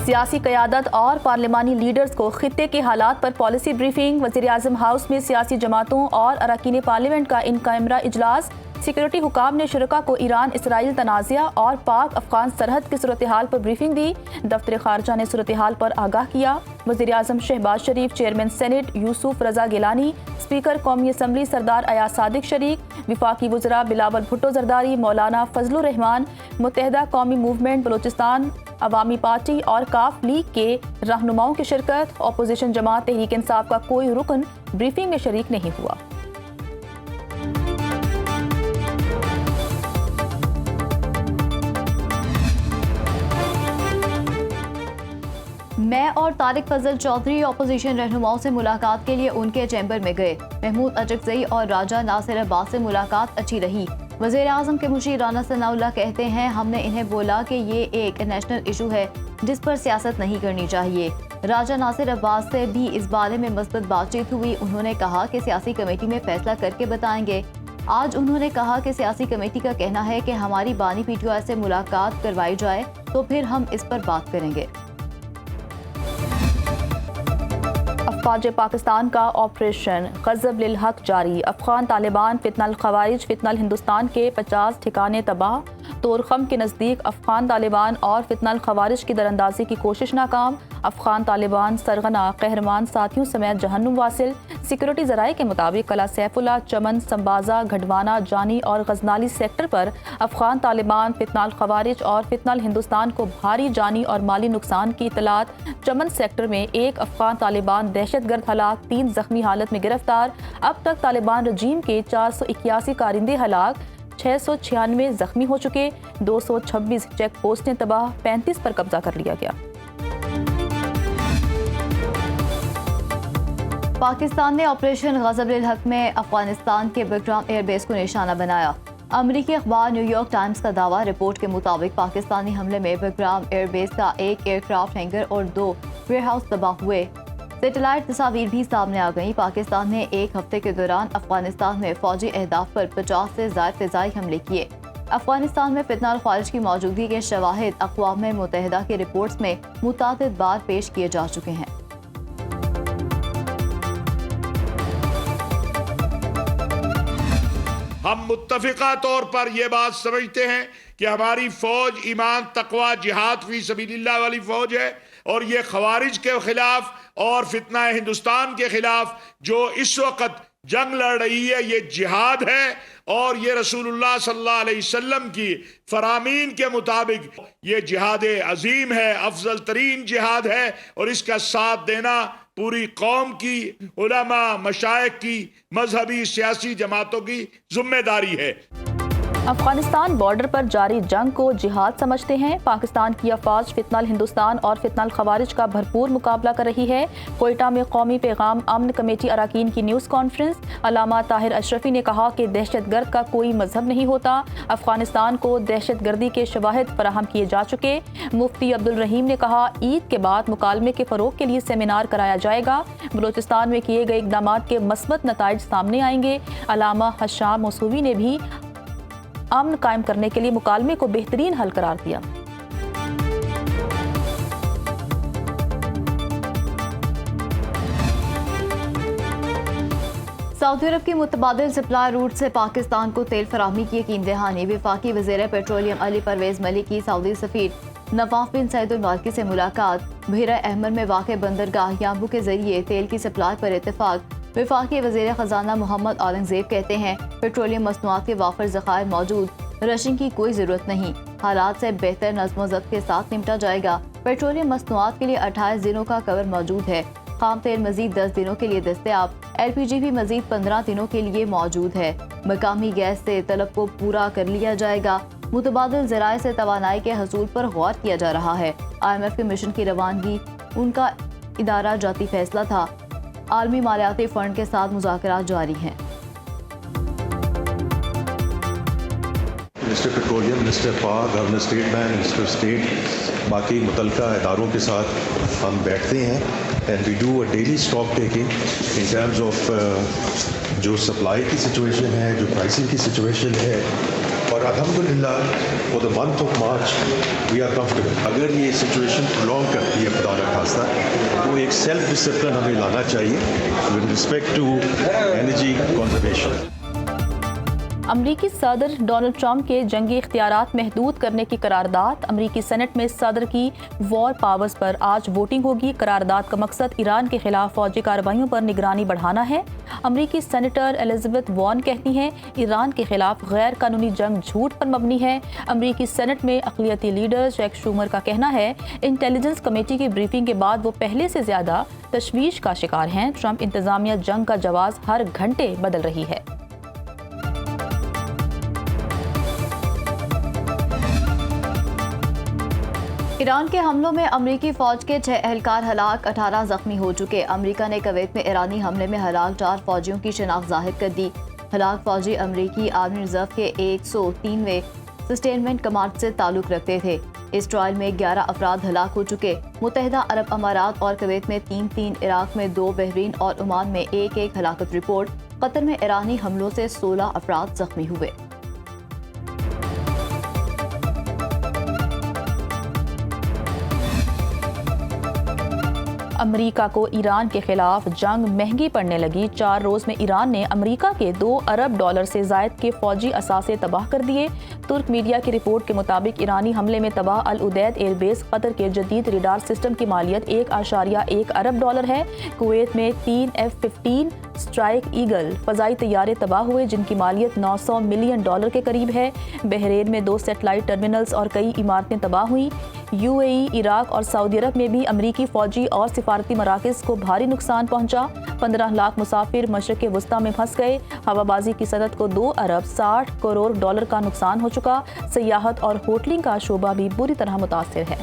سیاسی قیادت اور پارلیمانی لیڈرز کو خطے کے حالات پر پالیسی بریفنگ۔ وزیر اعظم ہاؤس میں سیاسی جماعتوں اور اراکین پارلیمنٹ کا ان کیمرہ اجلاس۔ سیکورٹی حکام نے شرکاء کو ایران اسرائیل تنازعہ اور پاک افغان سرحد کی صورتحال پر بریفنگ دی۔ دفتر خارجہ نے صورتحال پر آگاہ کیا۔ وزیر اعظم شہباز شریف، چیئرمین سینٹ یوسف رضا گیلانی، اسپیکر قومی اسمبلی سردار ایاز صادق شریک، وفاقی وزراء بلاول بھٹو زرداری، مولانا فضل الرحمان، متحدہ قومی موومنٹ بلوچستان عوامی پارٹی اور کاف لیگ کے رہنماؤں کی شرکت۔ اپوزیشن جماعت تحریک انصاف کا کوئی رکن بریفنگ میں شریک نہیں ہوا۔ میں اور طارق فضل چودھری اپوزیشن رہنماؤں سے ملاقات کے لیے ان کے چیمبر میں گئے۔ محمود اچکزئی اور راجہ ناصر عباس سے ملاقات اچھی رہی۔ وزیر اعظم کے مشیر رانا ثناء اللہ کہتے ہیں، ہم نے انہیں بولا کہ یہ ایک نیشنل ایشو ہے جس پر سیاست نہیں کرنی چاہیے۔ راجہ ناصر عباس سے بھی اس بارے میں مثبت بات چیت ہوئی۔ انہوں نے کہا کہ سیاسی کمیٹی میں فیصلہ کر کے بتائیں گے۔ آج انہوں نے کہا کہ سیاسی کمیٹی کا کہنا ہے کہ ہماری بانی پی ٹی آئی سے ملاقات کروائی جائے تو پھر ہم اس پر بات کریں گے۔ افواج پاکستان کا آپریشن غضب للحق جاری۔ افغان طالبان فتنہ الخوارج فتنہ الہندوستان کے 50 ٹھکانے تباہ۔ طورخم کے نزدیک افغان طالبان اور فتنہ الخوارج کی دراندازی کی کوشش ناکام۔ افغان طالبان سرغنہ قہرمان ساتھیوں سمیت جہنم واصل۔ سیکورٹی ذرائع کے مطابق قلعہ سیف اللہ، چمن، سمبازہ، گھڈوانہ، جانی اور غزنالی سیکٹر پر افغان طالبان فتنہ الخوارج اور فتنہ الہندوستان کو بھاری جانی اور مالی نقصان کی اطلاعات۔ چمن سیکٹر میں ایک افغان طالبان دہشت گرد ہلاک، 3 زخمی حالت میں گرفتار۔ اب تک طالبان رجیم کے 481 کارندے ہلاک، 696 زخمی ہو چکے، 226 چیک پوسٹیں تباہ، 35 پر قبضہ کر لیا گیا۔ پاکستان نے آپریشن غضب للحق میں افغانستان کے بگرام ایئر بیس کو نشانہ بنایا۔ امریکی اخبار نیو یارک ٹائمز کا دعویٰ، رپورٹ کے مطابق پاکستانی حملے میں بگرام ایئر بیس کا ایک ایئر کرافٹ ہینگر اور 2 ویئر ہاؤس تباہ ہوئے۔ سیٹلائٹ تصاویر بھی سامنے آ گئیں۔ پاکستان نے ایک ہفتے کے دوران افغانستان میں فوجی اہداف پر 50 سے زائد فضائی حملے کیے۔ افغانستان میں فتنہ الخوارج کی موجودگی کے شواہد اقوام متحدہ کی رپورٹس میں متعدد بار پیش کیے جا چکے ہیں۔ ہم متفقہ طور پر یہ بات سمجھتے ہیں کہ ہماری فوج ایمان، تقوی، جہاد فی سبیل اللہ والی فوج ہے، اور یہ خوارج کے خلاف اور فتنہ ہندوستان کے خلاف جو اس وقت جنگ لڑ رہی ہے، یہ جہاد ہے، اور یہ رسول اللہ صلی اللہ علیہ وسلم کی فرامین کے مطابق یہ جہاد عظیم ہے، افضل ترین جہاد ہے، اور اس کا ساتھ دینا پوری قوم کی، علماء، مشائخ کی، مذہبی سیاسی جماعتوں کی ذمہ داری ہے۔ افغانستان بارڈر پر جاری جنگ کو جہاد سمجھتے ہیں۔ پاکستان کی افواج فتنہ الہندوستان اور فتنہ الخوارج کا بھرپور مقابلہ کر رہی ہے۔ کوئٹہ میں قومی پیغام امن کمیٹی اراکین کی نیوز کانفرنس۔ علامہ طاہر اشرفی نے کہا کہ دہشت گرد کا کوئی مذہب نہیں ہوتا، افغانستان کو دہشت گردی کے شواہد فراہم کیے جا چکے۔ مفتی عبدالرحیم نے کہا عید کے بعد مکالمے کے فروغ کے لیے سیمینار کرایا جائے گا۔ بلوچستان میں کیے گئے اقدامات کے مثبت نتائج سامنے آئیں گے۔ علامہ حشام موسوی نے بھی امن قائم کرنے کے لیے مکالمے کو بہترین حل قرار دیا۔ سعودی عرب کی متبادل سپلائی روٹ سے پاکستان کو تیل فراہمی کی یقین دہانی۔ وفاقی وزیر پیٹرولیم علی پرویز ملک کی سعودی سفیر نواف بن سعید المالکی سے ملاقات۔ بحیرہ احمر میں واقع بندرگاہ یامبو کے ذریعے تیل کی سپلائی پر اتفاق۔ وفاقی وزیر خزانہ محمد اورنگزیب کہتے ہیں پیٹرولیم مصنوعات کے وافر ذخائر موجود، رشنگ کی کوئی ضرورت نہیں، حالات سے بہتر نظم و ضبط کے ساتھ نمٹا جائے گا۔ پیٹرولیم مصنوعات کے لیے 28 دنوں کا کور موجود ہے۔ خام تیل مزید 10 دنوں کے لیے دستیاب، LPG بھی مزید 15 دنوں کے لیے موجود ہے۔ مقامی گیس سے طلب کو پورا کر لیا جائے گا۔ متبادل ذرائع سے توانائی کے حصول پر غور کیا جا رہا ہے۔ IMF کے مشن کی روانگی ان کا ادارہ جاتی فیصلہ تھا۔ عالمی مالیاتی فنڈ کے ساتھ مذاکرات جاری ہیں۔ Minister petroleum, minister power, governor state bank, minister state, باقی متعلقہ اداروں کے ساتھ ہم بیٹھتے ہیں and we do a daily stock taking in terms of جو سپلائی کی سچویشن ہے، جو پرائسنگ کی سچویشن ہے، اور اور الحمدللہ for the month of March we are comfortable. اگر یہ سچویشن prolong کرتی ہے خدا نخواستہ تو ایک سیلف ڈسپلن ہمیں لانا چاہیے with respect to energy conservation. امریکی صدر ڈونلڈ ٹرمپ کے جنگی اختیارات محدود کرنے کی قرارداد. امریکی سینٹ میں صدر کی وار پاورز پر آج ووٹنگ ہوگی. قرارداد کا مقصد ایران کے خلاف فوجی کارروائیوں پر نگرانی بڑھانا ہے. امریکی سینیٹر الزبتھ وارن کہتی ہیں ایران کے خلاف غیر قانونی جنگ جھوٹ پر مبنی ہے. امریکی سینٹ میں اقلیتی لیڈر جیک شومر کا کہنا ہے انٹیلیجنس کمیٹی کی بریفنگ کے بعد وہ پہلے سے زیادہ تشویش کا شکار ہیں. ٹرمپ انتظامیہ جنگ کا جواز ہر گھنٹے بدل رہی ہے. ایران کے حملوں میں امریکی فوج کے 6 اہلکار ہلاک، 18 زخمی ہو چکے. امریکہ نے کویت میں ایرانی حملے میں ہلاک 4 فوجیوں کی شناخت ظاہر کر دی. ہلاک فوجی امریکی آرمی ریزرو کے 103ویں سسٹینمنٹ کمانڈ سے تعلق رکھتے تھے. اس ٹرائل میں 11 افراد ہلاک ہو چکے. متحدہ عرب امارات اور کویت میں 3، عراق میں 2، بحرین اور عمان میں 1 ہلاکت رپورٹ. قطر میں ایرانی حملوں سے 16 افراد زخمی ہوئے. امریکہ کو ایران کے خلاف جنگ مہنگی پڑنے لگی. 4 روز میں ایران نے امریکہ کے $2 ارب سے زائد کے فوجی اثاثے تباہ کر دیے. ترک میڈیا کی رپورٹ کے مطابق ایرانی حملے میں تباہ العدید ایئر بیس قطر کے جدید ریڈار سسٹم کی مالیت $1.1 ارب ہے. کویت میں 3 F-15 اسٹرائک ایگل فضائی طیارے تباہ ہوئے جن کی مالیت $900 ملین کے قریب ہے. بحرین میں 2 سیٹلائٹ ٹرمینلز اور کئی عمارتیں تباہ ہوئیں. UAE، عراق اور سعودی عرب میں بھی امریکی فوجی اور سفارتی مراکز کو بھاری نقصان پہنچا. 15 لاکھ مسافر مشرق وسطیٰ میں پھنس گئے. ہوا بازی کی صنعت کو $2 ارب 60 کروڑ کا نقصان ہو چکا. سیاحت اور ہوٹلنگ کا شعبہ بھی بری طرح متاثر ہے.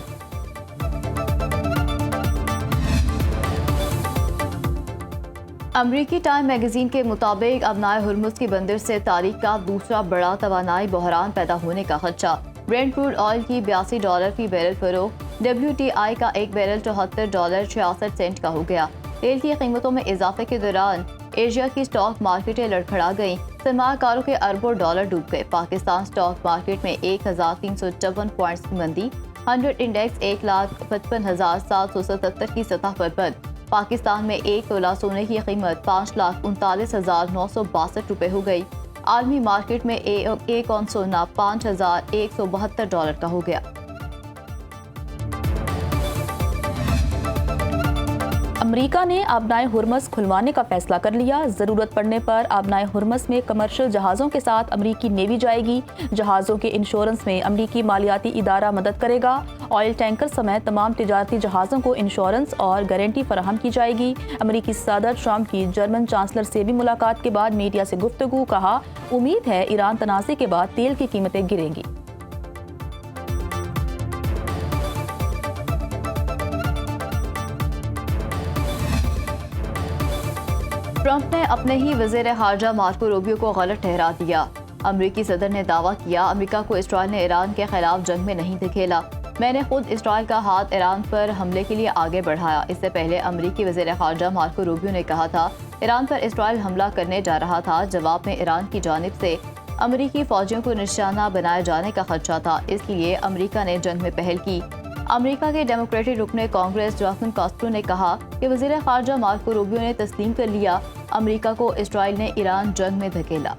امریکی ٹائم میگزین کے مطابق ابنائے ہرمز کی بندر سے تاریخ کا دوسرا بڑا توانائی بحران پیدا ہونے کا خدشہ. برینٹ کروڈ آئل کی $82 فی بیرل فروخت. WTI کا ایک بیرل $74.66 کا ہو گیا. تیل کی قیمتوں میں اضافے کے دوران ایشیا کی سٹاک مارکیٹیں لڑکھڑا گئیں. سرمایہ کاروں کے اربوں ڈالر ڈوب گئے. پاکستان سٹاک مارکیٹ میں 1354 پوائنٹس کی مندی. 100 انڈیکس 1,55,777 کی سطح پر بند. پاکستان میں 1 تولہ سونے کی قیمت $5,39,962 ہو گئی. عالمی مارکیٹ میں ایک اونس سونا $5,172 کا ہو گیا. امریکہ نے آبنائے ہرمز کھلوانے کا فیصلہ کر لیا. ضرورت پڑنے پر آبنائے ہرمز میں کمرشل جہازوں کے ساتھ امریکی نیوی جائے گی. جہازوں کے انشورنس میں امریکی مالیاتی ادارہ مدد کرے گا. آئل ٹینکر سمیت تمام تجارتی جہازوں کو انشورنس اور گارنٹی فراہم کی جائے گی. امریکی صدر ٹرمپ کی جرمن چانسلر سے بھی ملاقات کے بعد میڈیا سے گفتگو. کہا امید ہے ایران تنازع کے بعد تیل کی قیمتیں گریں گی. ٹرمپ نے اپنے ہی وزیر خارجہ مارکو روبیو کو غلط ٹھہرا دیا. امریکی صدر نے دعویٰ کیا امریکہ کو اسرائیل نے ایران کے خلاف جنگ میں نہیں دھکیلا. میں نے خود اسرائیل کا ہاتھ ایران پر حملے کے لیے آگے بڑھایا. اس سے پہلے امریکی وزیر خارجہ مارکو روبیو نے کہا تھا ایران پر اسرائیل حملہ کرنے جا رہا تھا. جواب میں ایران کی جانب سے امریکی فوجیوں کو نشانہ بنائے جانے کا خدشہ تھا. اس لیے امریکہ نے جنگ میں پہل کی. امریکہ کے ڈیموکریٹک رکن کانگریس جاکسن کاسٹرو نے کہا کہ وزیر خارجہ مارکو روبیو نے تسلیم کر لیا امریکہ کو اسرائیل نے ایران جنگ میں دھکیلا.